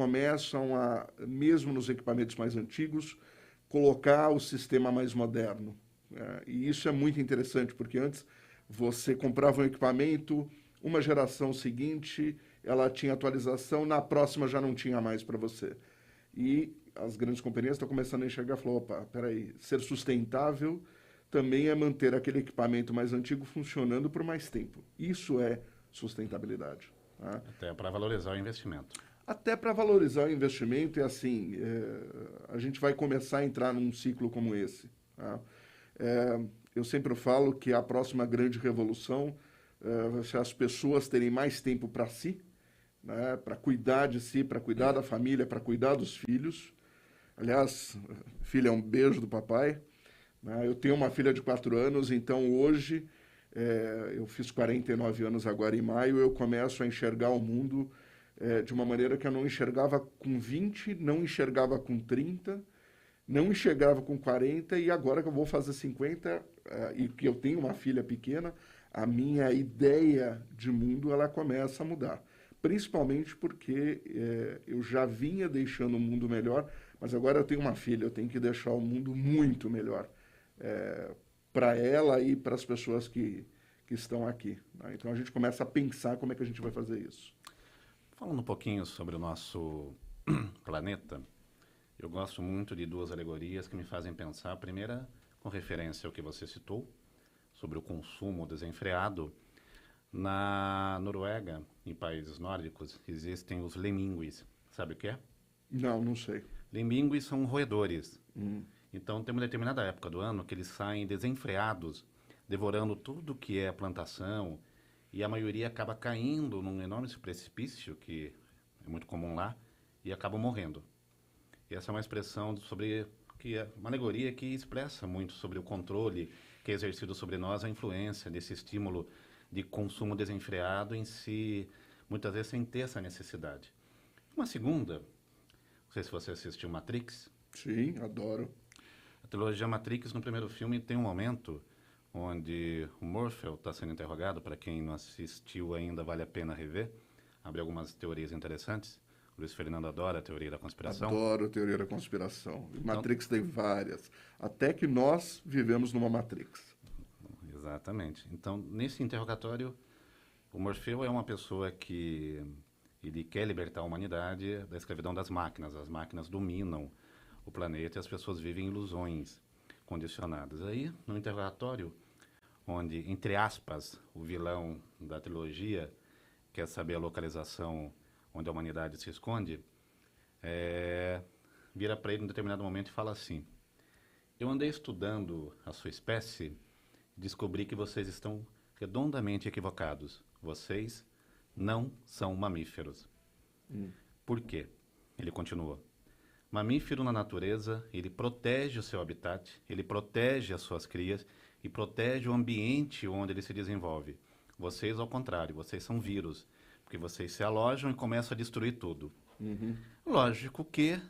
começam a, mesmo nos equipamentos mais antigos, colocar o sistema mais moderno. E isso é muito interessante, porque antes você comprava um equipamento, uma geração seguinte, ela tinha atualização, na próxima já não tinha mais para você. E as grandes companhias estão começando a enxergar e falar, opa, peraí, ser sustentável também é manter aquele equipamento mais antigo funcionando por mais tempo. Isso é sustentabilidade. Tá? Até para valorizar o investimento. Até para valorizar o investimento, é assim, a gente vai começar a entrar num ciclo como esse. Tá? Eu sempre falo que a próxima grande revolução vai ser as pessoas terem mais tempo para si, né, para cuidar de si, para cuidar da família, para cuidar dos filhos. Aliás, filha, é um beijo do papai. Né? Eu tenho uma filha de 4 anos, então hoje, eu fiz 49 anos agora em maio, eu começo a enxergar o mundo de uma maneira que eu não enxergava com 20, não enxergava com 30, não enxergava com 40, e agora que eu vou fazer 50, e que eu tenho uma filha pequena, a minha ideia de mundo ela começa a mudar. Principalmente porque eu já vinha deixando o mundo melhor, mas agora eu tenho uma filha, eu tenho que deixar o mundo muito melhor para ela e para as pessoas que estão aqui. Né? Então a gente começa a pensar como é que a gente vai fazer isso. Falando um pouquinho sobre o nosso planeta, eu gosto muito de duas alegorias que me fazem pensar. A primeira, com referência ao que você citou, sobre o consumo desenfreado. Na Noruega, em países nórdicos, existem os lemminguis. Sabe o que é? Não, não sei. Lemminguis são roedores. Então, tem uma determinada época do ano que eles saem desenfreados, devorando tudo que é plantação, e a maioria acaba caindo num enorme precipício, que é muito comum lá, e acabam morrendo. E essa é uma expressão sobre que é uma alegoria que expressa muito sobre o controle que é exercido sobre nós, a influência desse estímulo de consumo desenfreado em si, muitas vezes sem ter essa necessidade. Uma segunda, não sei se você assistiu Matrix. Sim, adoro. A trilogia Matrix, no primeiro filme, tem um momento onde o Morpheus está sendo interrogado. Para quem não assistiu ainda, vale a pena rever. Abre algumas teorias interessantes. O Luiz Fernando adora a teoria da conspiração. Adoro a teoria da conspiração. Então, Matrix tem várias. Até que nós vivemos numa Matrix. exatamente. Então, nesse interrogatório, o Morfeu é uma pessoa que ele quer libertar a humanidade da escravidão das máquinas. As máquinas dominam o planeta e as pessoas vivem ilusões condicionadas. Aí, no interrogatório, onde, entre aspas, o vilão da trilogia quer saber a localização onde a humanidade se esconde, vira para ele em determinado momento e fala assim: eu andei estudando a sua espécie e descobri que vocês estão redondamente equivocados. Vocês não são mamíferos. Por quê? Ele continua. Mamífero na natureza, ele protege o seu habitat, ele protege as suas crias e protege o ambiente onde ele se desenvolve. Vocês, ao contrário, vocês são vírus, porque vocês se alojam e começam a destruir tudo. Lógico que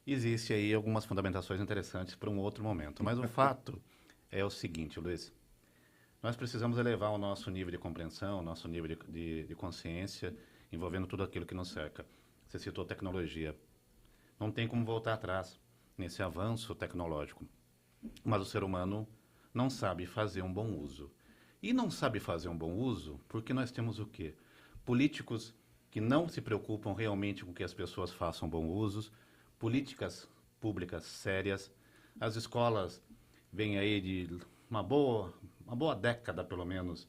existe aí algumas fundamentações interessantes para um outro momento, mas o fato é o seguinte, Luiz. Nós precisamos elevar o nosso nível de compreensão, o nosso nível de consciência, envolvendo tudo aquilo que nos cerca. Você citou tecnologia. Não tem como voltar atrás nesse avanço tecnológico. Mas o ser humano não sabe fazer um bom uso. E não sabe fazer um bom uso porque nós temos o quê? Políticos que não se preocupam realmente com que as pessoas façam bom uso, políticas públicas sérias. As escolas vêm aí de uma boa década, pelo menos,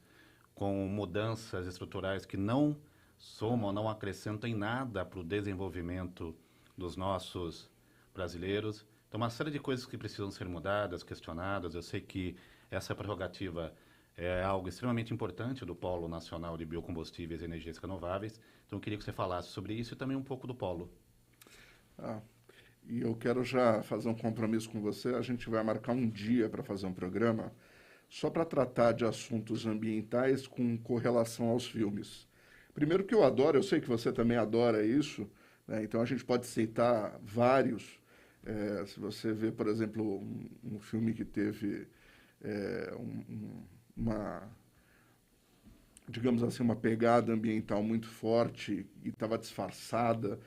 com mudanças estruturais que não somam, não acrescentam em nada para o desenvolvimento dos nossos brasileiros. Então, uma série de coisas que precisam ser mudadas, questionadas. Eu sei que essa prerrogativa é algo extremamente importante do Polo Nacional de Biocombustíveis e Energias Renováveis. Então, eu queria que você falasse sobre isso e também um pouco do Polo. E eu quero já fazer um compromisso com você. A gente vai marcar um dia para fazer um programa só para tratar de assuntos ambientais com correlação aos filmes. Primeiro que eu adoro, eu sei que você também adora isso, né? Então a gente pode citar vários. Se você vê, por exemplo, um filme que teve uma, digamos assim, uma pegada ambiental muito forte e estava disfarçada,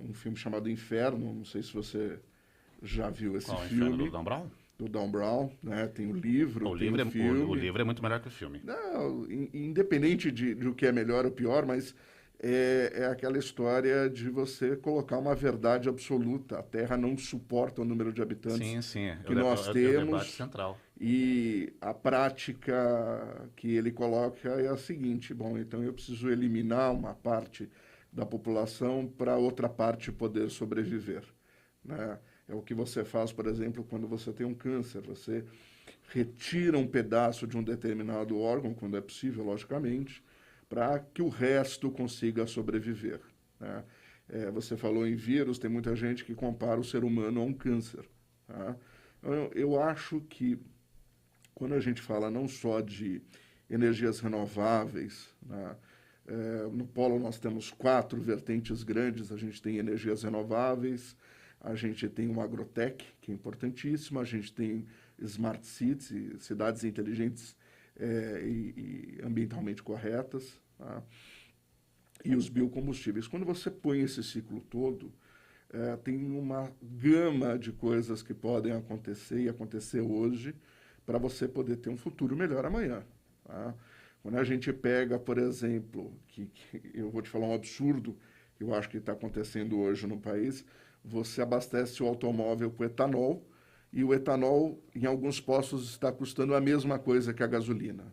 um filme chamado Inferno, não sei se você já viu esse Qual, filme. Inferno do Dan Brown? Do Dan Brown, né? Tem o livro, O tem livro, o filme. o livro é muito melhor que o filme. Não, independente de o que é melhor ou pior, mas é aquela história de você colocar uma verdade absoluta. A Terra não suporta o número de habitantes Sim, sim. que nós É o debate temos. central. E a prática que ele coloca é a seguinte: bom, então eu preciso eliminar uma parte da população para outra parte poder sobreviver, né? É o que você faz, por exemplo, quando você tem um câncer. Você retira um pedaço de um determinado órgão, quando é possível, logicamente, para que o resto consiga sobreviver, né? Você falou em vírus, tem muita gente que compara o ser humano a um câncer, tá? Eu acho que quando a gente fala não só de energias renováveis, né? No Polo nós temos 4 vertentes grandes. A gente tem energias renováveis, a gente tem o agrotech, que é importantíssimo, a gente tem smart cities, cidades inteligentes e ambientalmente corretas, tá? E os biocombustíveis. Quando você põe esse ciclo todo, tem uma gama de coisas que podem acontecer e acontecer hoje para você poder ter um futuro melhor amanhã, tá? Quando a gente pega, por exemplo, que eu vou te falar um absurdo que eu acho que está acontecendo hoje no país, você abastece o automóvel com etanol e o etanol, em alguns postos, está custando a mesma coisa que a gasolina.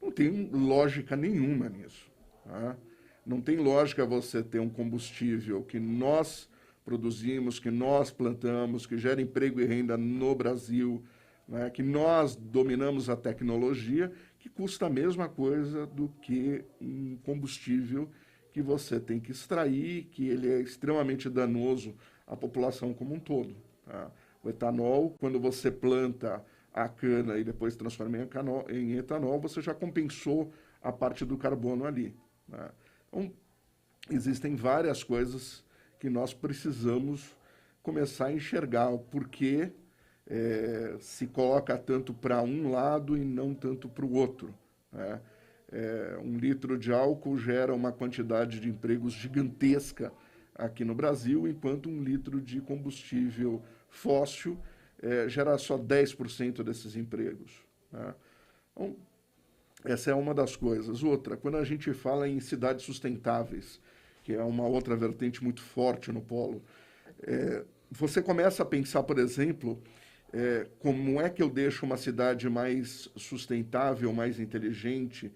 Não tem lógica nenhuma nisso, tá? Não tem lógica você ter um combustível que nós produzimos, que nós plantamos, que gera emprego e renda no Brasil, né, que nós dominamos a tecnologia, que custa a mesma coisa do que um combustível que você tem que extrair, que ele é extremamente danoso à população como um todo, tá? O etanol, quando você planta a cana e depois transforma em etanol, você já compensou a parte do carbono ali, né? Então, existem várias coisas que nós precisamos começar a enxergar o porquê se coloca tanto para um lado e não tanto para o outro, né? 1 litro de álcool gera uma quantidade de empregos gigantesca aqui no Brasil, enquanto 1 litro de combustível fóssil gera só 10% desses empregos, né? Então, essa é uma das coisas. Outra, quando a gente fala em cidades sustentáveis, que é uma outra vertente muito forte no Polo, você começa a pensar, por exemplo, como é que eu deixo uma cidade mais sustentável, mais inteligente,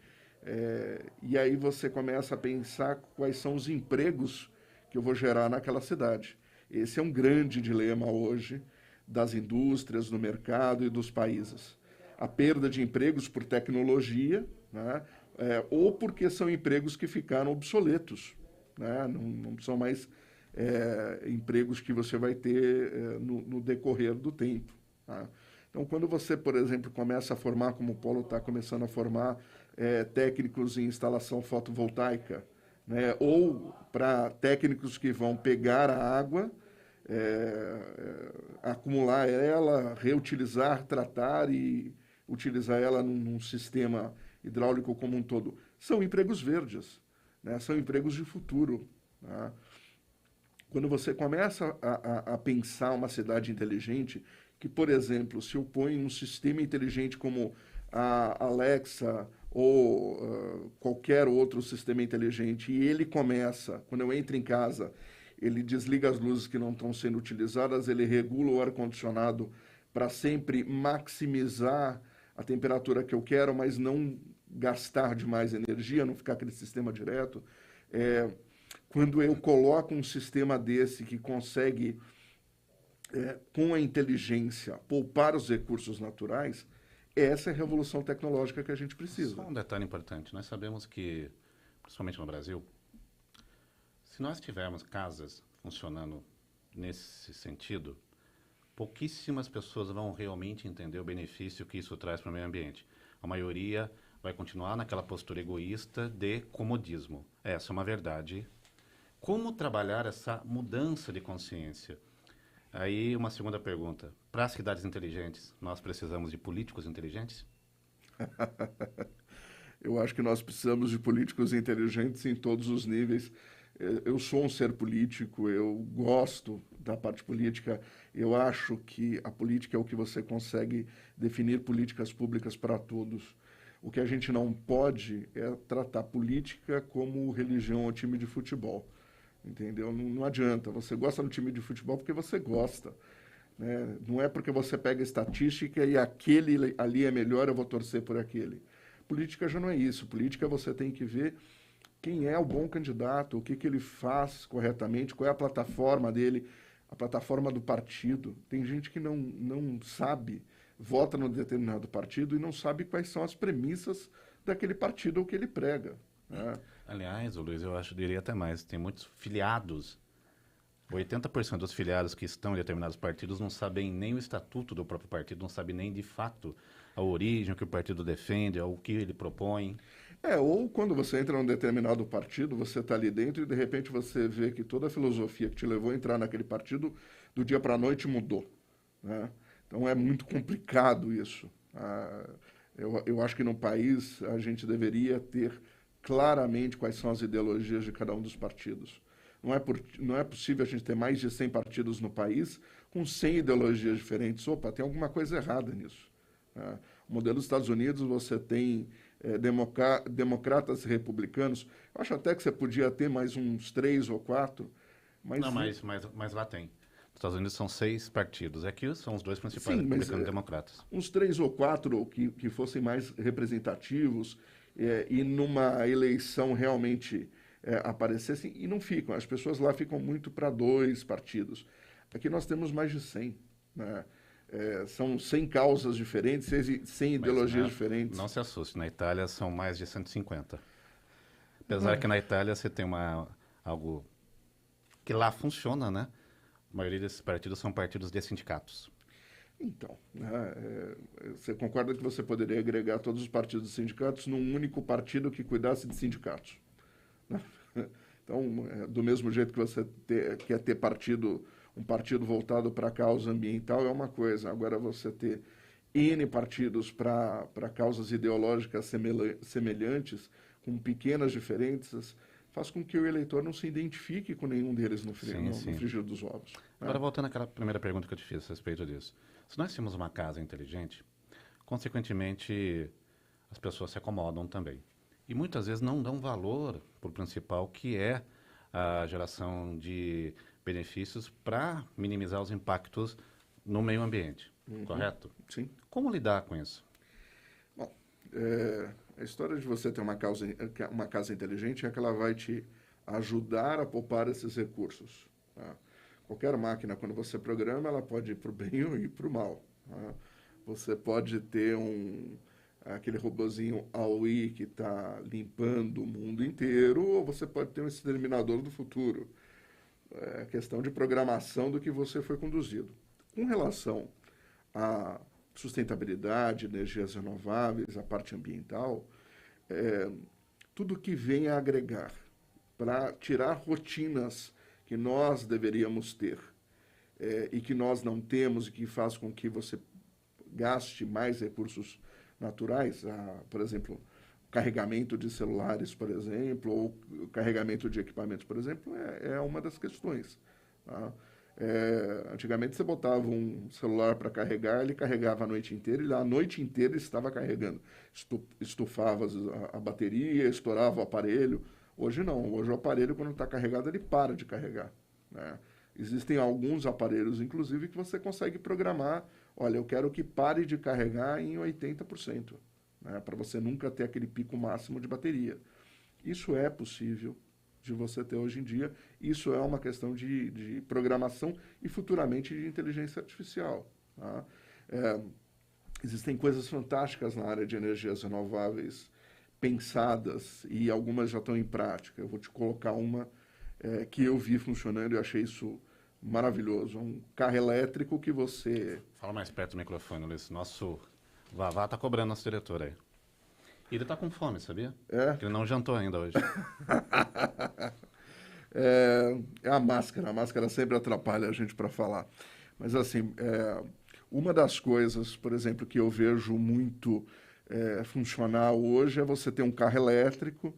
e aí você começa a pensar quais são os empregos que eu vou gerar naquela cidade. Esse é um grande dilema hoje das indústrias, do mercado e dos países. A perda de empregos por tecnologia, né? Ou porque são empregos que ficaram obsoletos, né? Não são mais empregos que você vai ter no decorrer do tempo, tá? Então, quando você, por exemplo, começa a formar, como o Polo está começando a formar, técnicos em instalação fotovoltaica, né? Ou para técnicos que vão pegar a água, acumular ela, reutilizar, tratar e utilizar ela num sistema hidráulico como um todo. São empregos verdes, né? São empregos de futuro, tá? Quando você começa a pensar uma cidade inteligente, que, por exemplo, se eu ponho um sistema inteligente como a Alexa ou qualquer outro sistema inteligente, e ele começa, quando eu entro em casa, ele desliga as luzes que não estão sendo utilizadas, ele regula o ar-condicionado para sempre maximizar a temperatura que eu quero, mas não gastar demais energia, não ficar aquele sistema direto. Quando eu coloco um sistema desse que consegue, com a inteligência, poupar os recursos naturais, essa é a revolução tecnológica que a gente precisa. Só um detalhe importante. Nós sabemos que, principalmente no Brasil, se nós tivermos casas funcionando nesse sentido, pouquíssimas pessoas vão realmente entender o benefício que isso traz para o meio ambiente. A maioria vai continuar naquela postura egoísta de comodismo. Essa é uma verdade. Como trabalhar essa mudança de consciência? Aí, uma segunda pergunta. Para as cidades inteligentes, nós precisamos de políticos inteligentes? Eu acho que nós precisamos de políticos inteligentes em todos os níveis. eu sou um ser político, eu gosto da parte política, eu acho que a política é o que você consegue definir políticas públicas para todos. O que a gente não pode é tratar política como religião ou time de futebol, entendeu? Não adianta, você gosta do time de futebol porque você gosta, né? Não é porque você pega estatística e aquele ali é melhor, eu vou torcer por aquele. Política já não é isso, política você tem que ver quem é o bom candidato, o que, que ele faz corretamente, qual é a plataforma dele, a plataforma do partido. Tem gente que não sabe, vota num determinado partido e não sabe quais são as premissas daquele partido ou que ele prega, né? Aliás, Luiz, eu acho que diria até mais. Tem muitos filiados. 80% dos filiados que estão em determinados partidos não sabem nem o estatuto do próprio partido, não sabem nem de fato a origem, o que o partido defende, o que ele propõe. Ou quando você entra num determinado partido, você está ali dentro e de repente você vê que toda a filosofia que te levou a entrar naquele partido, do dia para a noite mudou, né? Então é muito complicado isso. Eu acho que no país a gente deveria ter claramente quais são as ideologias de cada um dos partidos. Não é possível a gente ter mais de 100 partidos no país com 100 ideologias diferentes. Opa, tem alguma coisa errada nisso, né? O modelo dos Estados Unidos, você tem democratas e republicanos. Eu acho até que você podia ter mais uns 3 ou 4. Não, mas lá tem. Nos Estados Unidos são 6 partidos. Aqui são os 2 principais, Sim, republicanos e democratas. Uns 3 ou 4 que fossem mais representativos e numa eleição realmente aparecessem, e não ficam. As pessoas lá ficam muito para 2 partidos. Aqui nós temos mais de 100, né? São 100 causas diferentes, 100 ideologias diferentes. Não se assuste, na Itália são mais de 150. Apesar que na Itália você tem algo que lá funciona, né? A maioria desses partidos são partidos de sindicatos. Então, né, você concorda que você poderia agregar todos os partidos e sindicatos num único partido que cuidasse de sindicatos, né? Então, do mesmo jeito que você quer ter um partido voltado para a causa ambiental é uma coisa. Agora, você ter N partidos para causas ideológicas semelhantes, com pequenas diferenças, faz com que o eleitor não se identifique com nenhum deles no frigir dos ovos, né? Agora, voltando àquela primeira pergunta que eu te fiz a respeito disso. Se nós temos uma casa inteligente, consequentemente, as pessoas se acomodam também. E muitas vezes não dão valor para o principal, que é a geração de benefícios para minimizar os impactos no meio ambiente, correto? Sim. Como lidar com isso? Bom, a história de você ter uma casa inteligente é que ela vai te ajudar a poupar esses recursos, tá? Qualquer máquina, quando você programa, ela pode ir para o bem ou ir para o mal, tá? Você pode ter aquele robozinho AUI que está limpando o mundo inteiro, ou você pode ter um exterminador do futuro. É questão de programação do que você foi conduzido. Com relação à sustentabilidade, energias renováveis, a parte ambiental, tudo que vem a agregar para tirar rotinas que nós deveríamos ter e que nós não temos e que faz com que você gaste mais recursos naturais, por exemplo, carregamento de celulares, por exemplo, ou carregamento de equipamentos, por exemplo, é uma das questões, tá? Antigamente você botava um celular para carregar, ele carregava a noite inteira, e a noite inteira ele estava carregando. Estufava a bateria, estourava o aparelho. Hoje não, hoje o aparelho, quando está carregado, ele para de carregar, né? Existem alguns aparelhos, inclusive, que você consegue programar. Olha, eu quero que pare de carregar em 80%, né, para você nunca ter aquele pico máximo de bateria. Isso é possível de você ter hoje em dia. Isso é uma questão de programação e futuramente de inteligência artificial, tá? Existem coisas fantásticas na área de energias renováveis pensadas e algumas já estão em prática. Eu vou te colocar uma que eu vi funcionando e achei isso maravilhoso. Um carro elétrico que você... Fala mais perto do microfone, Luiz. Nosso Vavá tá cobrando nosso diretor aí. E ele tá com fome, sabia? Porque ele não jantou ainda hoje. É a máscara. A máscara sempre atrapalha a gente para falar. Mas, assim, uma das coisas, por exemplo, que eu vejo muito funcionar hoje é você ter um carro elétrico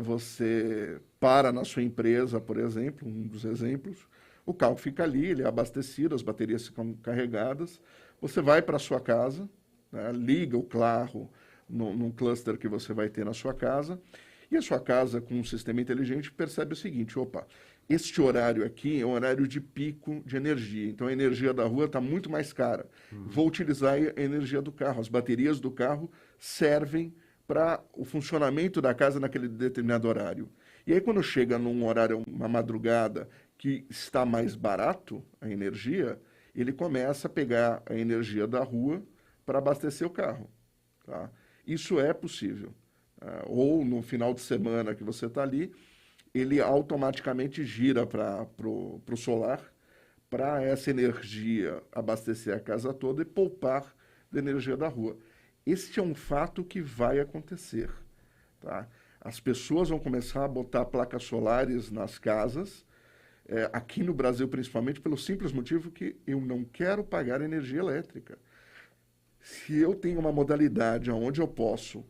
você para na sua empresa, por exemplo, um dos exemplos, o carro fica ali, ele é abastecido, as baterias ficam carregadas, você vai para a sua casa, né, liga o carro num cluster que você vai ter na sua casa, e a sua casa, com um sistema inteligente, percebe o seguinte: opa, este horário aqui é um horário de pico de energia, então a energia da rua está muito mais cara. Vou utilizar a energia do carro, as baterias do carro servem para o funcionamento da casa naquele determinado horário. E aí, quando chega num horário, uma madrugada, que está mais barato a energia, ele começa a pegar a energia da rua para abastecer o carro. Tá? Isso é possível. Ou no final de semana que você está ali, ele automaticamente gira para o solar, para essa energia abastecer a casa toda e poupar da energia da rua. Este é um fato que vai acontecer. Tá? As pessoas vão começar a botar placas solares nas casas, aqui no Brasil principalmente, pelo simples motivo que eu não quero pagar energia elétrica. Se eu tenho uma modalidade onde eu posso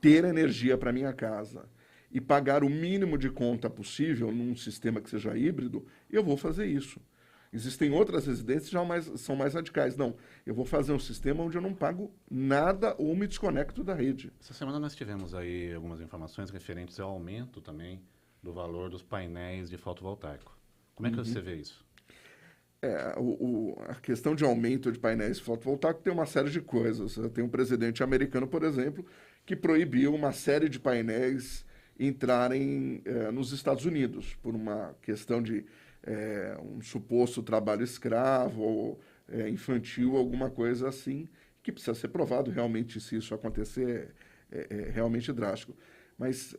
ter energia para minha casa e pagar o mínimo de conta possível num sistema que seja híbrido, eu vou fazer isso. Existem outras residências que já são mais radicais. Não, eu vou fazer um sistema onde eu não pago nada ou me desconecto da rede. Essa semana nós tivemos aí algumas informações referentes ao aumento também do valor dos painéis de fotovoltaico. Como é que você vê isso? A questão de aumento de painéis fotovoltaicos tem uma série de coisas. Tem um presidente americano, por exemplo, que proibiu uma série de painéis entrarem nos Estados Unidos por uma questão de um suposto trabalho escravo ou infantil, alguma coisa assim, que precisa ser provado realmente. Se isso acontecer, é realmente drástico. Mas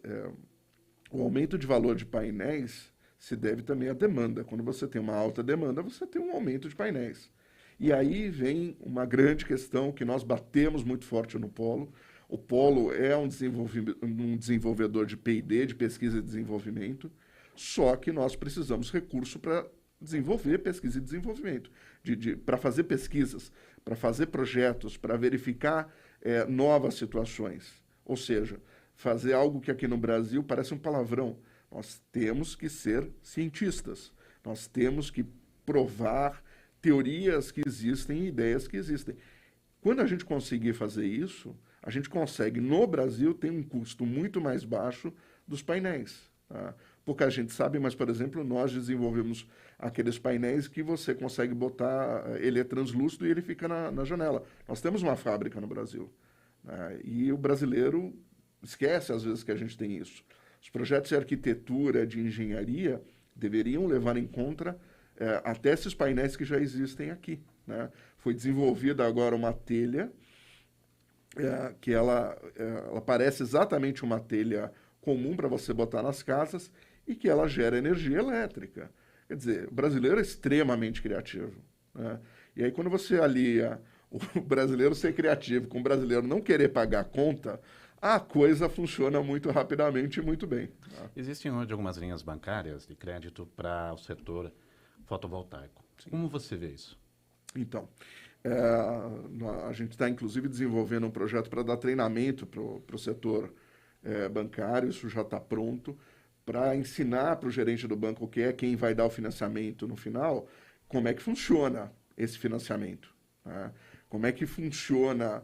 o aumento de valor de painéis se deve também à demanda. Quando você tem uma alta demanda, você tem um aumento de painéis. E aí vem uma grande questão que nós batemos muito forte no Polo. O Polo é um desenvolvedor de P&D, de pesquisa e desenvolvimento, só que nós precisamos de recurso para desenvolver pesquisa e desenvolvimento, para fazer pesquisas, para fazer projetos, para verificar novas situações. Ou seja, fazer algo que aqui no Brasil parece um palavrão. Nós temos que ser cientistas, nós temos que provar teorias que existem e ideias que existem. Quando a gente conseguir fazer isso, a gente consegue, no Brasil, ter um custo muito mais baixo dos painéis. Tá? Pouca gente sabe, mas, por exemplo, nós desenvolvemos aqueles painéis que você consegue botar, ele é translúcido e ele fica na janela. Nós temos uma fábrica no Brasil. Né? E o brasileiro esquece, às vezes, que a gente tem isso. Os projetos de arquitetura, de engenharia, deveriam levar em conta até esses painéis que já existem aqui. Né? Foi desenvolvida agora uma telha, que ela parece exatamente uma telha comum para você botar nas casas e que ela gera energia elétrica. Quer dizer, o brasileiro é extremamente criativo. Né? E aí, quando você alia o brasileiro ser criativo com o brasileiro não querer pagar a conta, a coisa funciona muito rapidamente e muito bem. Tá? Existem hoje algumas linhas bancárias de crédito para o setor fotovoltaico. Sim. Como você vê isso? Então, a gente está, inclusive, desenvolvendo um projeto para dar treinamento para o setor bancário, isso já está pronto, para ensinar para o gerente do banco, que é quem vai dar o financiamento no final, como é que funciona esse financiamento. Né? Como é que funciona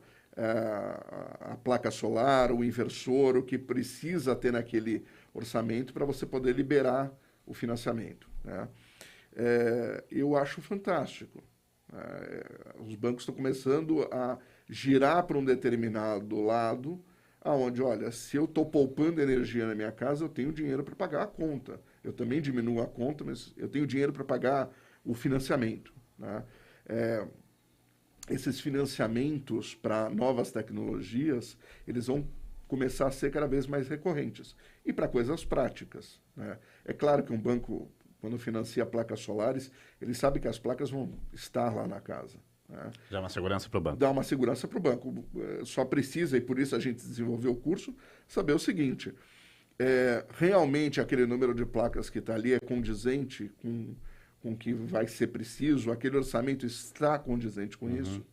a placa solar, o inversor, o que precisa ter naquele orçamento para você poder liberar o financiamento. Né? Eu acho fantástico. Os bancos estão começando a girar para um determinado lado, aonde, olha, se eu estou poupando energia na minha casa, eu tenho dinheiro para pagar a conta. Eu também diminuo a conta, mas eu tenho dinheiro para pagar o financiamento. Né? Esses financiamentos para novas tecnologias, eles vão começar a ser cada vez mais recorrentes. E para coisas práticas. Né? É claro que um banco, quando financia placas solares, ele sabe que as placas vão estar lá na casa. Né? Dá uma segurança para o banco. Dá uma segurança para o banco. Só precisa, e por isso a gente desenvolveu o curso, saber o seguinte: realmente aquele número de placas que está ali é condizente com o que vai ser preciso? Aquele orçamento está condizente com isso?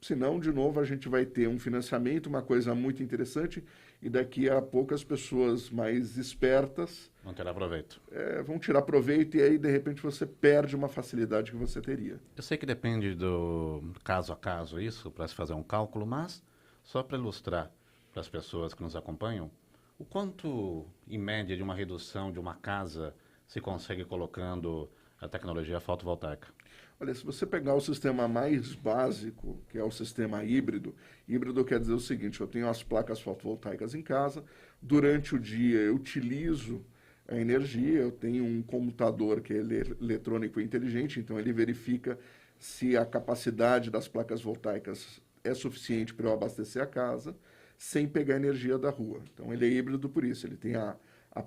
Senão, de novo, a gente vai ter um financiamento, uma coisa muito interessante, e daqui a pouco as pessoas mais espertas Não terá proveito. vão tirar proveito e aí, de repente, você perde uma facilidade que você teria. Eu sei que depende do caso a caso isso, para se fazer um cálculo, mas só para ilustrar para as pessoas que nos acompanham, o quanto, em média, de uma redução de uma casa se consegue colocando a tecnologia fotovoltaica? Olha, se você pegar o sistema mais básico, que é o sistema híbrido, híbrido quer dizer o seguinte: eu tenho as placas fotovoltaicas em casa, durante o dia eu utilizo a energia, eu tenho um computador que é eletrônico e inteligente, então ele verifica se a capacidade das placas voltaicas é suficiente para eu abastecer a casa, sem pegar energia da rua. Então ele é híbrido por isso, ele tem a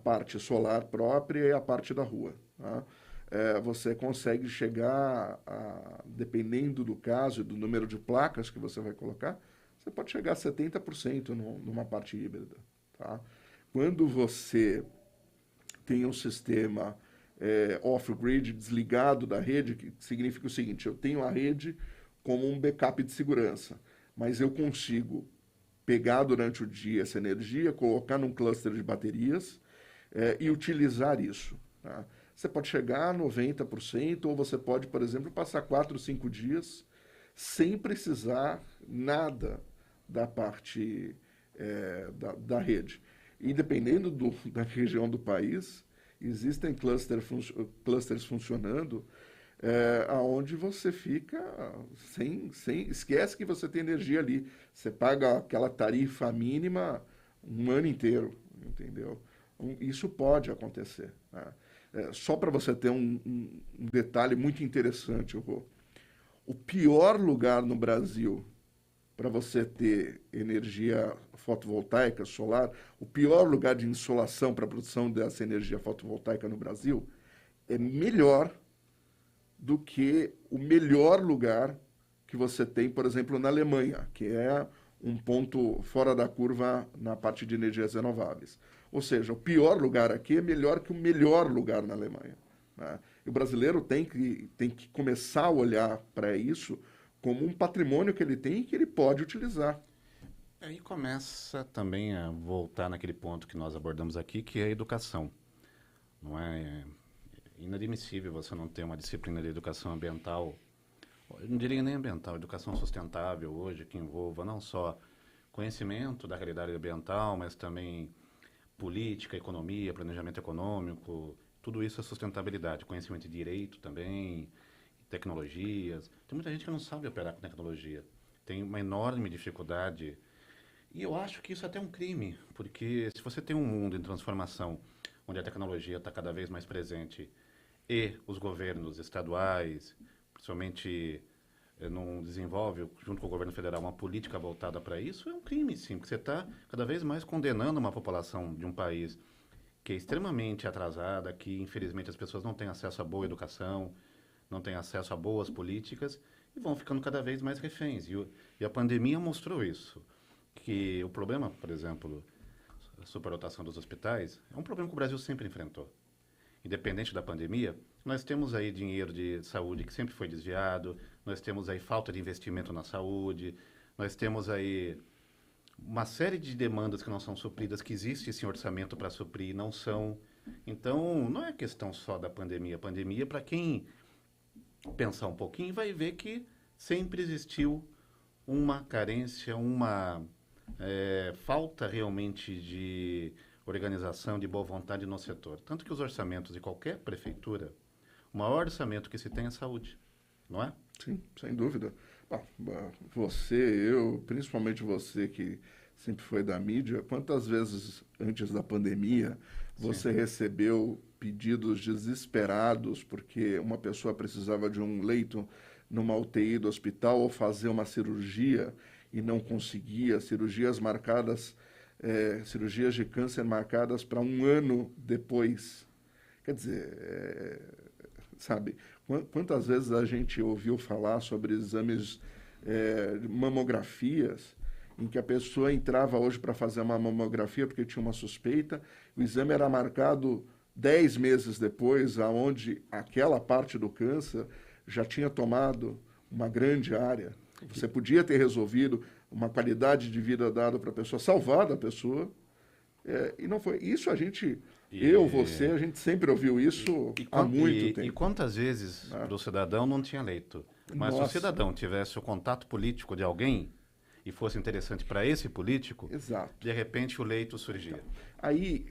parte solar própria e a parte da rua. Tá? Você consegue chegar, dependendo do caso e do número de placas que você vai colocar, você pode chegar a 70% numa parte híbrida. Tá? Quando você tem um sistema off-grid, desligado da rede, que significa o seguinte: eu tenho a rede como um backup de segurança, mas eu consigo pegar durante o dia essa energia, colocar num cluster de baterias e utilizar isso. Tá? Você pode chegar a 90%, ou você pode, por exemplo, passar 4, 5 dias sem precisar nada da parte da rede. E dependendo da região do país, existem clusters funcionando aonde você fica esquece que você tem energia ali. Você paga aquela tarifa mínima um ano inteiro, entendeu? Isso pode acontecer. Né? Só para você ter um detalhe muito interessante, o pior lugar no Brasil para você ter energia fotovoltaica, solar, o pior lugar de insolação para a produção dessa energia fotovoltaica no Brasil é melhor do que o melhor lugar que você tem, por exemplo, na Alemanha, que é um ponto fora da curva na parte de energias renováveis. Ou seja, o pior lugar aqui é melhor que o melhor lugar na Alemanha. Né? E o brasileiro tem que começar a olhar para isso como um patrimônio que ele tem e que ele pode utilizar. Aí começa também a voltar naquele ponto que nós abordamos aqui, que é a educação. Não é inadmissível você não ter uma disciplina de educação ambiental, eu não diria nem ambiental, educação sustentável hoje, que envolva não só conhecimento da realidade ambiental, mas também política, economia, planejamento econômico, tudo isso é sustentabilidade, conhecimento de direito também, tecnologias. Tem muita gente que não sabe operar com tecnologia, tem uma enorme dificuldade. E eu acho que isso é até um crime, porque se você tem um mundo em transformação, onde a tecnologia está cada vez mais presente, e os governos estaduais, principalmente, não desenvolve, junto com o governo federal, uma política voltada para isso, é um crime, sim, porque você está cada vez mais condenando uma população de um país que é extremamente atrasada, que infelizmente as pessoas não têm acesso a boa educação, não têm acesso a boas políticas, e vão ficando cada vez mais reféns. E a pandemia mostrou isso, que o problema, por exemplo, a superlotação dos hospitais, é um problema que o Brasil sempre enfrentou. Independente da pandemia, nós temos aí dinheiro de saúde que sempre foi desviado, nós temos aí falta de investimento na saúde, nós temos aí uma série de demandas que não são supridas, que existe esse orçamento para suprir e não são. Então, não é questão só da pandemia. A pandemia, para quem pensar um pouquinho, vai ver que sempre existiu uma carência, uma falta realmente de organização, de boa vontade no setor. Tanto que os orçamentos de qualquer prefeitura, o maior orçamento que se tem é saúde, não é? Sim, sem dúvida. Bom, eu, principalmente você que sempre foi da mídia, quantas vezes antes da pandemia você recebeu pedidos desesperados porque uma pessoa precisava de um leito numa UTI do hospital ou fazer uma cirurgia e não conseguia, cirurgias de câncer marcadas para um ano depois. Quer dizer, sabe, quantas vezes a gente ouviu falar sobre exames, mamografias, em que a pessoa entrava hoje para fazer uma mamografia porque tinha uma suspeita, o exame era marcado 10 meses depois, aonde aquela parte do câncer já tinha tomado uma grande área. Você podia ter resolvido uma qualidade de vida dada para a pessoa, salvado a pessoa, e não foi. Isso a gente, você, E, a gente sempre ouviu isso há muito e tempo. quantas vezes Né? para o cidadão não tinha leito? Mas se o Nossa, cidadão tivesse o contato político de alguém e fosse interessante para esse político, exato. de repente o leito surgia. Aí,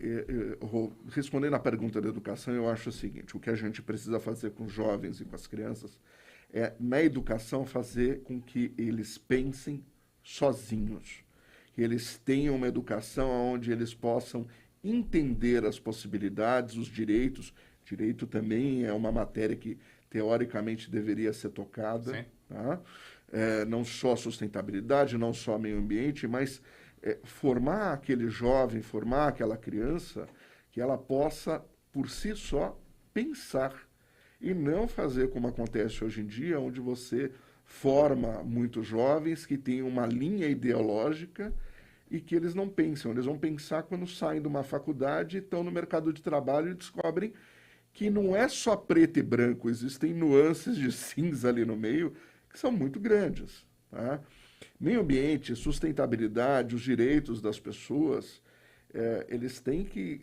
respondendo à pergunta da educação, eu acho o seguinte: o que a gente precisa fazer com os jovens e com as crianças é, na educação, fazer com que eles pensem sozinhos, que eles tenham uma educação onde eles possam entender as possibilidades, os direitos. Direito também é uma matéria que, teoricamente, deveria ser tocada, Sim. tá? Não só sustentabilidade, não só meio ambiente, mas formar aquele jovem, formar aquela criança, que ela possa, por si só, pensar. E não fazer como acontece hoje em dia, onde você forma muitos jovens que têm uma linha ideológica e que eles não pensam. Eles vão pensar quando saem de uma faculdade, estão no mercado de trabalho e descobrem que não é só preto e branco, existem nuances de cinza ali no meio que são muito grandes. Tá? Meio ambiente, sustentabilidade, os direitos das pessoas, eles têm que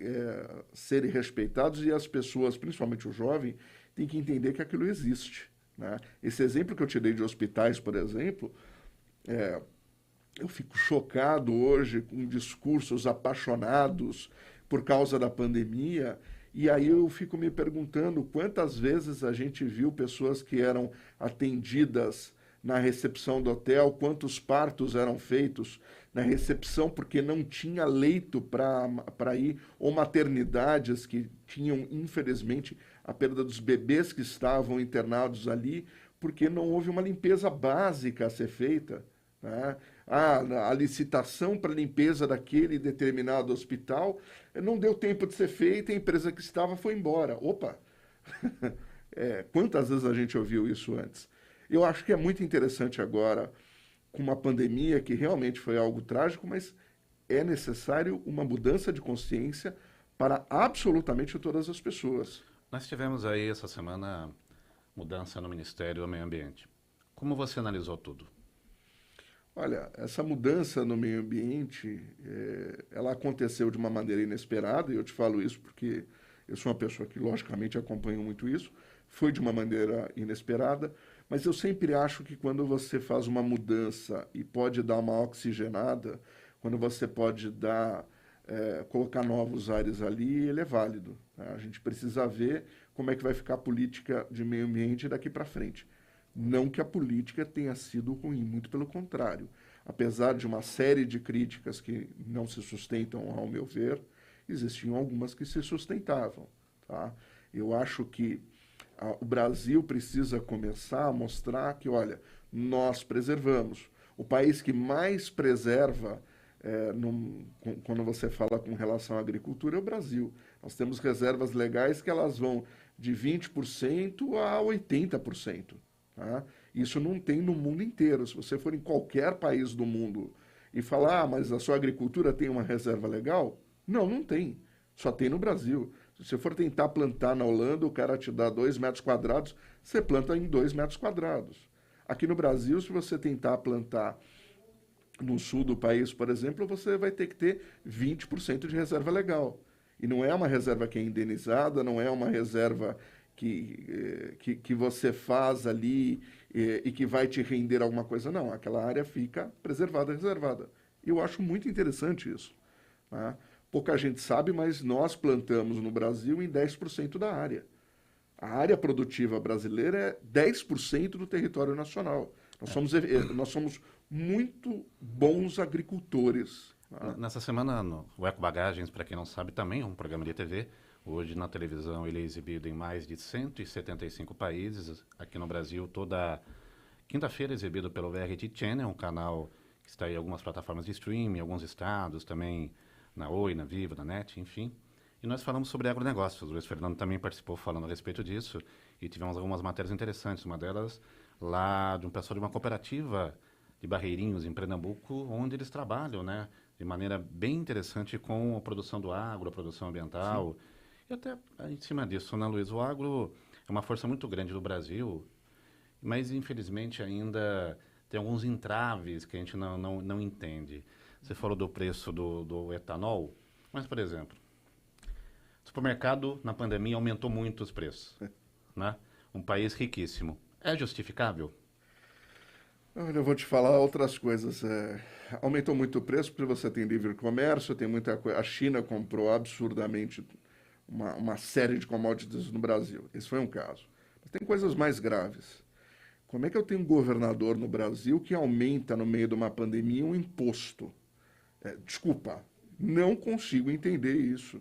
serem respeitados e as pessoas, principalmente o jovem, têm que entender que aquilo existe. Né? Esse exemplo que eu tirei de hospitais, por exemplo, eu fico chocado hoje com discursos apaixonados por causa da pandemia, e aí eu fico me perguntando quantas vezes a gente viu pessoas que eram atendidas na recepção do hotel, quantos partos eram feitos na recepção porque não tinha leito para ir, ou maternidades que tinham, infelizmente, a perda dos bebês que estavam internados ali, porque não houve uma limpeza básica a ser feita. Né? A licitação para limpeza daquele determinado hospital não deu tempo de ser feita, a empresa que estava foi embora. Opa! Quantas vezes a gente ouviu isso antes? Eu acho que é muito interessante agora, com uma pandemia que realmente foi algo trágico, mas é necessário uma mudança de consciência para absolutamente todas as pessoas. Nós tivemos aí essa semana mudança no Ministério do Meio Ambiente. Como você analisou tudo? Olha, essa mudança no meio ambiente, ela aconteceu de uma maneira inesperada, e eu te falo isso porque eu sou uma pessoa que, logicamente, acompanha muito isso. Foi de uma maneira inesperada, mas eu sempre acho que quando você faz uma mudança e pode dar uma oxigenada, quando você pode dar, colocar novos ares ali, ele é válido. Né? A gente precisa ver como é que vai ficar a política de meio ambiente daqui para frente. Não que a política tenha sido ruim, muito pelo contrário. Apesar de uma série de críticas que não se sustentam, ao meu ver, existiam algumas que se sustentavam. Tá? Eu acho que o Brasil precisa começar a mostrar que, olha, nós preservamos. O país que mais preserva, quando você fala com relação à agricultura, é o Brasil. Nós temos reservas legais que elas vão de 20% a 80%. Tá? Isso não tem no mundo inteiro. Se você for em qualquer país do mundo e falar, mas a sua agricultura tem uma reserva legal? Não, não tem. Só tem no Brasil. Se você for tentar plantar na Holanda, o cara te dá 2 metros quadrados, você planta em 2 metros quadrados. Aqui no Brasil, se você tentar plantar no sul do país, por exemplo, você vai ter que ter 20% de reserva legal. E não é uma reserva que é indenizada, não é uma reserva que você faz ali e que vai te render alguma coisa. Não, aquela área fica preservada, reservada. Eu acho muito interessante isso. Tá? Pouca gente sabe, mas nós plantamos no Brasil em 10% da área. A área produtiva brasileira é 10% do território nacional. Nós somos muito bons agricultores. Tá? Nessa semana, o Eco Bagagens, para quem não sabe, também é um programa de TV. Hoje, na televisão, ele é exibido em mais de 175 países. Aqui no Brasil, toda quinta-feira é exibido pelo VRT Channel, um canal que está em algumas plataformas de streaming, em alguns estados, também na Oi, na Vivo, na NET, enfim. E nós falamos sobre agronegócios. O Luiz Fernando também participou falando a respeito disso. E tivemos algumas matérias interessantes. Uma delas lá de um pessoal de uma cooperativa de Barreirinhos, em Pernambuco, onde eles trabalham, né, de maneira bem interessante com a produção do agro, a produção ambiental. Sim. E até em cima disso, né, Luiz? O agro é uma força muito grande do Brasil, mas infelizmente ainda tem alguns entraves que a gente não entende. Você falou do preço do etanol, mas, por exemplo, o supermercado, na pandemia, aumentou muito os preços, né? Um país riquíssimo. É justificável? Olha, eu vou te falar outras coisas. Aumentou muito o preço porque você tem livre comércio, tem muita coisa. A China comprou absurdamente uma série de commodities no Brasil. Esse foi um caso. Mas tem coisas mais graves. Como é que eu tenho um governador no Brasil que aumenta no meio de uma pandemia um imposto? Desculpa, não consigo entender isso.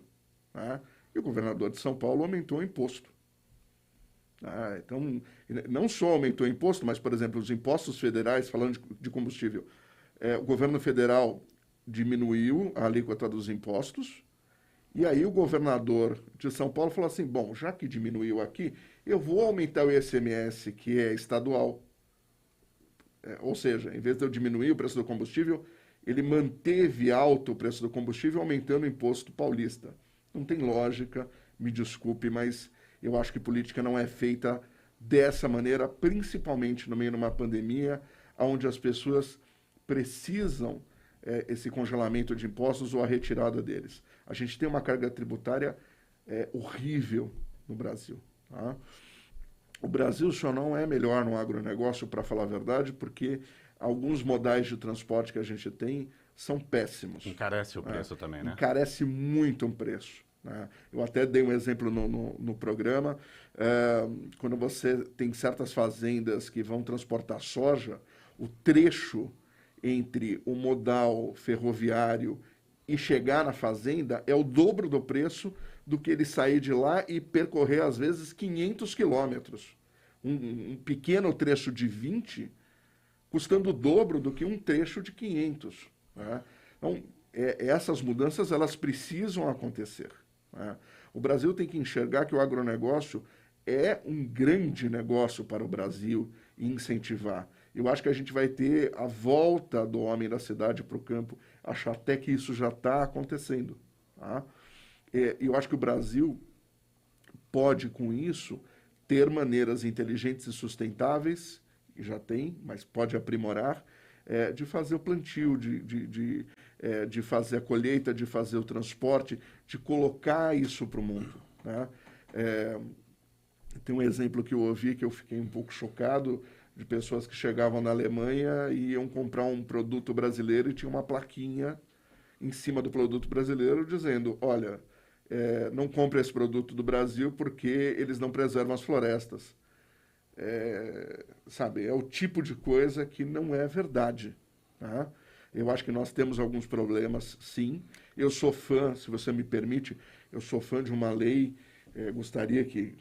Tá? E o governador de São Paulo aumentou o imposto. Então, não só aumentou o imposto, mas, por exemplo, os impostos federais, falando de combustível, o governo federal diminuiu a alíquota dos impostos, e aí o governador de São Paulo falou assim, bom, já que diminuiu aqui, eu vou aumentar o ICMS, que é estadual. Ou seja, em vez de eu diminuir o preço do combustível, ele manteve alto o preço do combustível, aumentando o imposto paulista. Não tem lógica, me desculpe, mas eu acho que política não é feita dessa maneira, principalmente no meio de uma pandemia, onde as pessoas precisam esse congelamento de impostos ou a retirada deles. A gente tem uma carga tributária horrível no Brasil. Tá? O Brasil só não é melhor no agronegócio, para falar a verdade, porque alguns modais de transporte que a gente tem são péssimos. Encarece o preço também, né? Encarece muito o preço. Né? Eu até dei um exemplo no programa. Quando você tem certas fazendas que vão transportar soja, o trecho entre o modal ferroviário e chegar na fazenda é o dobro do preço do que ele sair de lá e percorrer, às vezes, 500 quilômetros. Um pequeno trecho de 20 custando o dobro do que um trecho de 500. Né? Então, essas mudanças elas precisam acontecer. Né? O Brasil tem que enxergar que o agronegócio é um grande negócio para o Brasil e incentivar. Eu acho que a gente vai ter a volta do homem da cidade para o campo. Acho até que isso já está acontecendo. Tá? Eu acho que o Brasil pode, com isso, ter maneiras inteligentes e sustentáveis, que já tem, mas pode aprimorar, de fazer o plantio, de fazer a colheita, de fazer o transporte, de colocar isso para o mundo. Né? Tem um exemplo que eu ouvi que eu fiquei um pouco chocado, de pessoas que chegavam na Alemanha e iam comprar um produto brasileiro e tinha uma plaquinha em cima do produto brasileiro dizendo, olha, não compre esse produto do Brasil porque eles não preservam as florestas. Sabe, é o tipo de coisa que não é verdade. Tá? Eu acho que nós temos alguns problemas, sim. Eu sou fã, se você me permite, eu sou fã de uma lei, gostaria que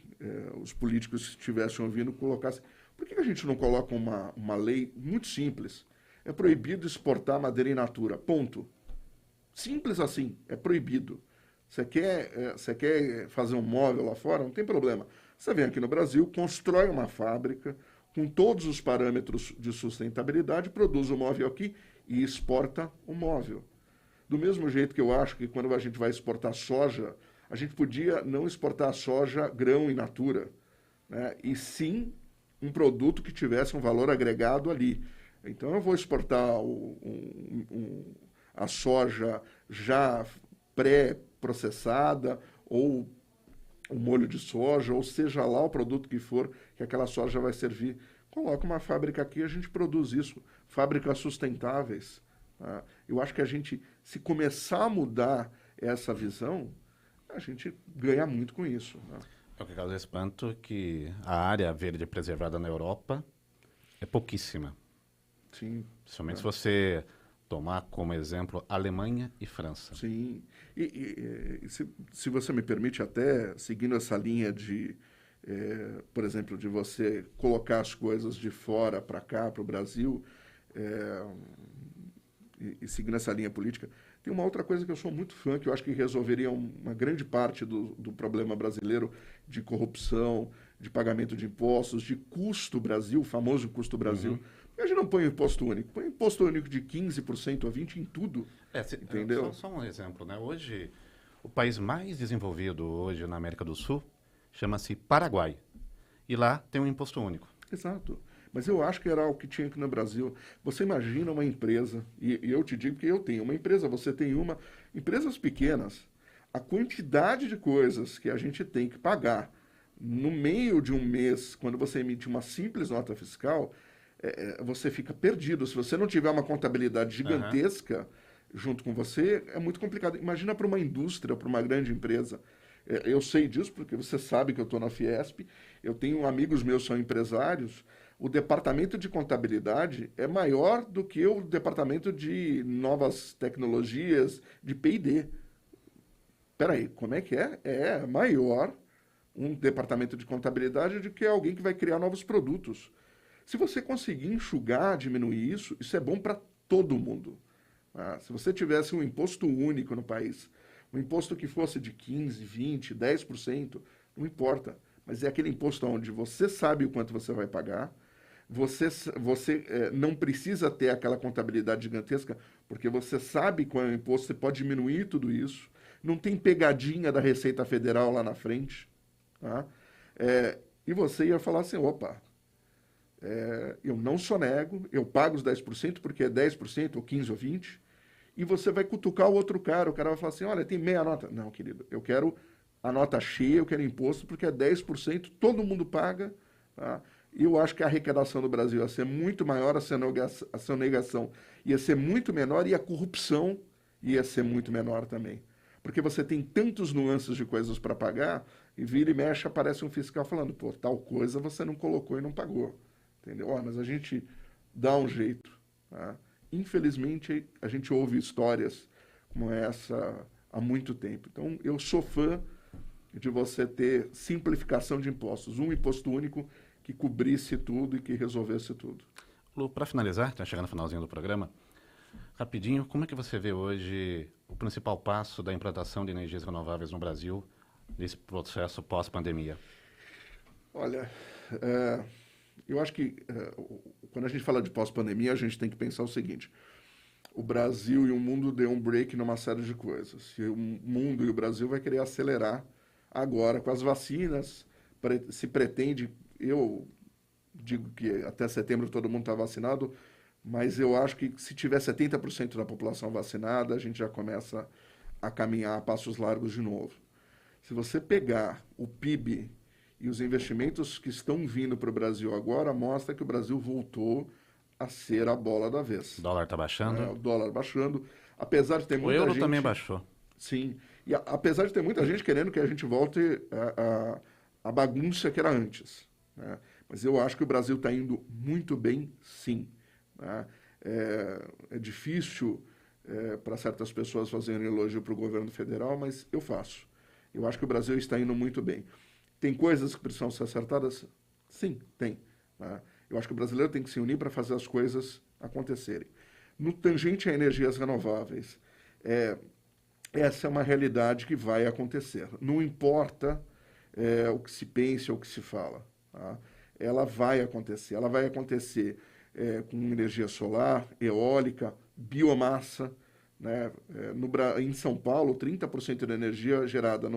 os políticos que estivessem ouvindo colocassem. Por que a gente não coloca uma lei muito simples? É proibido exportar madeira in natura, ponto. Simples assim, é proibido. Você quer fazer um móvel lá fora? Não tem problema. Você vem aqui no Brasil, constrói uma fábrica com todos os parâmetros de sustentabilidade, produz o móvel aqui e exporta o móvel. Do mesmo jeito que eu acho que quando a gente vai exportar soja, a gente podia não exportar soja grão in natura, né? E sim um produto que tivesse um valor agregado ali. Então eu vou exportar a soja já pré-processada ou o molho de soja, ou seja lá o produto que for, que aquela soja vai servir. Coloca uma fábrica aqui, a gente produz isso. Fábricas sustentáveis. Tá? Eu acho que a gente, se começar a mudar essa visão, a gente ganha muito com isso. Né? O que causa espanto é que a área verde preservada na Europa é pouquíssima. Sim. Principalmente se você tomar como exemplo Alemanha e França. Sim. Se você me permite, até seguindo essa linha de, por exemplo, de você colocar as coisas de fora para cá, para o Brasil, e seguindo essa linha política, tem uma outra coisa que eu sou muito fã, que eu acho que resolveria uma grande parte do problema brasileiro de corrupção, de pagamento de impostos, de custo Brasil, o famoso custo Brasil. Uhum. A gente não põe imposto único, põe imposto único de 15% a 20% em tudo. Entendeu? Só um exemplo, né? Hoje, o país mais desenvolvido hoje na América do Sul chama-se Paraguai. E lá tem um imposto único. Exato. Mas eu acho que era o que tinha aqui no Brasil. Você imagina uma empresa, e eu te digo que eu tenho uma empresa, você tem uma, empresas pequenas, a quantidade de coisas que a gente tem que pagar no meio de um mês, quando você emite uma simples nota fiscal, você fica perdido. Se você não tiver uma contabilidade Aham. gigantesca junto com você, é muito complicado. Imagina para uma indústria, para uma grande empresa. Eu sei disso porque você sabe que eu estou na Fiesp, eu tenho amigos meus que são empresários. O departamento de contabilidade é maior do que o departamento de novas tecnologias, de P&D. Peraí, como é que é? É maior um departamento de contabilidade do que alguém que vai criar novos produtos. Se você conseguir enxugar, diminuir isso, isso é bom para todo mundo. Se você tivesse um imposto único no país, um imposto que fosse de 15, 20, 10%, não importa. Mas é aquele imposto onde você sabe o quanto você vai pagar, você não precisa ter aquela contabilidade gigantesca, porque você sabe qual é o imposto, você pode diminuir tudo isso. Não tem pegadinha da Receita Federal lá na frente. Tá? E você ia falar assim, opa, eu não sonego, eu pago os 10% porque é 10% ou 15 ou 20%, e você vai cutucar o outro cara, o cara vai falar assim, olha, tem meia nota. Não, querido, eu quero a nota cheia, eu quero imposto porque é 10%, todo mundo paga. Tá? E eu acho que a arrecadação do Brasil ia ser muito maior, a sonegação ia ser muito menor e a corrupção ia ser muito menor também. Porque você tem tantos nuances de coisas para pagar, e vira e mexe aparece um fiscal falando, pô, tal coisa você não colocou e não pagou. Entendeu? Mas a gente dá um jeito. Tá? Infelizmente, a gente ouve histórias como essa há muito tempo. Então, eu sou fã de você ter simplificação de impostos. Um imposto único que cobrisse tudo e que resolvesse tudo. Lu, para finalizar, está chegando no finalzinho do programa, rapidinho, como é que você vê hoje o principal passo da implantação de energias renováveis no Brasil nesse processo pós-pandemia? Olha, é, eu acho que quando a gente fala de pós-pandemia, a gente tem que pensar o seguinte: o Brasil e o mundo deu um break numa série de coisas. E o mundo e o Brasil vai querer acelerar agora com as vacinas. Se pretende, eu digo que até setembro todo mundo está vacinado, mas eu acho que se tiver 70% da população vacinada, a gente já começa a caminhar a passos largos de novo. Se você pegar o PIB e os investimentos que estão vindo para o Brasil agora, mostra que o Brasil voltou a ser a bola da O vez. dólar está baixando, O dólar baixando, apesar de ter o muita euro também gente, baixou. sim, e apesar de ter muita gente querendo que a gente volte a bagunça que era antes, né? Mas eu acho que o Brasil está indo muito bem, sim, né? É difícil para certas pessoas fazerem elogio para o governo federal, mas eu faço. Eu acho que o Brasil está indo muito bem. Tem coisas que precisam ser acertadas? Sim, tem. Né? Eu acho que o brasileiro tem que se unir para fazer as coisas acontecerem. No tangente a energias renováveis, é, essa é uma realidade que vai acontecer. Não importa o que se pense ou o que se fala. Tá? Ela vai acontecer. Ela vai acontecer com energia solar, eólica, biomassa. Né? Em São Paulo, 30% da energia gerada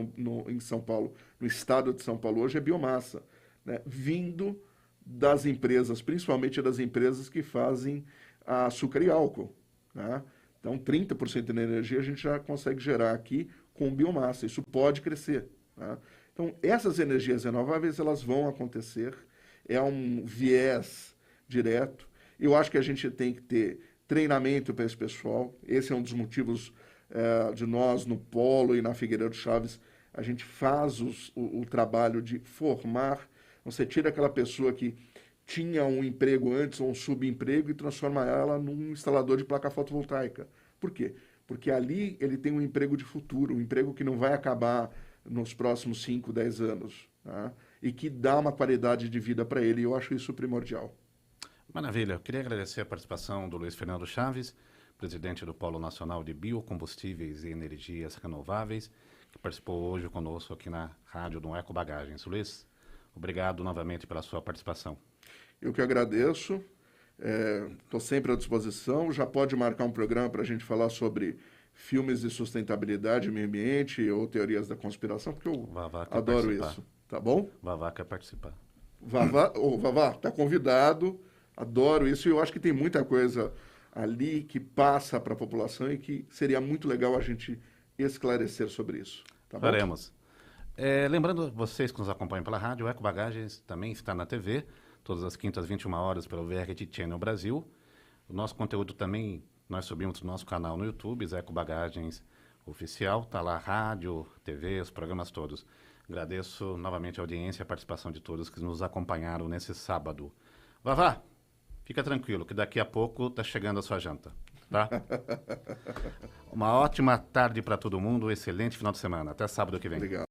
em São Paulo, no estado de São Paulo hoje, é biomassa, né? Vindo das empresas, principalmente das empresas que fazem açúcar e álcool. Né? Então, 30% da energia a gente já consegue gerar aqui com biomassa. Isso pode crescer. Né? Então, essas energias renováveis elas vão acontecer. É um viés direto. Eu acho que a gente tem que ter treinamento para esse pessoal. Esse é um dos motivos de nós, no Polo e na Figueiredo Chaves, a gente faz o trabalho de formar. Você tira aquela pessoa que tinha um emprego antes ou um subemprego e transforma ela num instalador de placa fotovoltaica. Por quê? Porque ali ele tem um emprego de futuro, um emprego que não vai acabar nos próximos 5, 10 anos, tá? E que dá uma qualidade de vida para ele. E eu acho isso primordial. Maravilha. Eu queria agradecer a participação do Luiz Fernando Chaves, presidente do Polo Nacional de Biocombustíveis e Energias Renováveis, que participou hoje conosco aqui na rádio do Eco Bagagens. Luiz, obrigado novamente pela sua participação. Eu que agradeço. Estou sempre à disposição. Já pode marcar um programa para a gente falar sobre filmes de sustentabilidade, meio ambiente ou teorias da conspiração, porque eu Vavá quer adoro participar. isso. Tá bom? Vavá quer participar. Vavá, tá convidado, adoro isso, e eu acho que tem muita coisa ali que passa para a população e que seria muito legal a gente esclarecer sobre isso. Tá bom? Faremos. Lembrando vocês que nos acompanham pela rádio, o Eco Bagagens também está na TV, todas as quintas, 21 horas, pelo VRT Channel Brasil. O nosso conteúdo também, nós subimos no nosso canal no YouTube, Eco Bagagens Oficial, está lá rádio, TV, os programas todos. Agradeço novamente a audiência e a participação de todos que nos acompanharam nesse sábado. Vavá, fica tranquilo, que daqui a pouco está chegando a sua janta, tá? Uma ótima tarde para todo mundo, excelente final de semana. Até sábado que vem. Obrigado.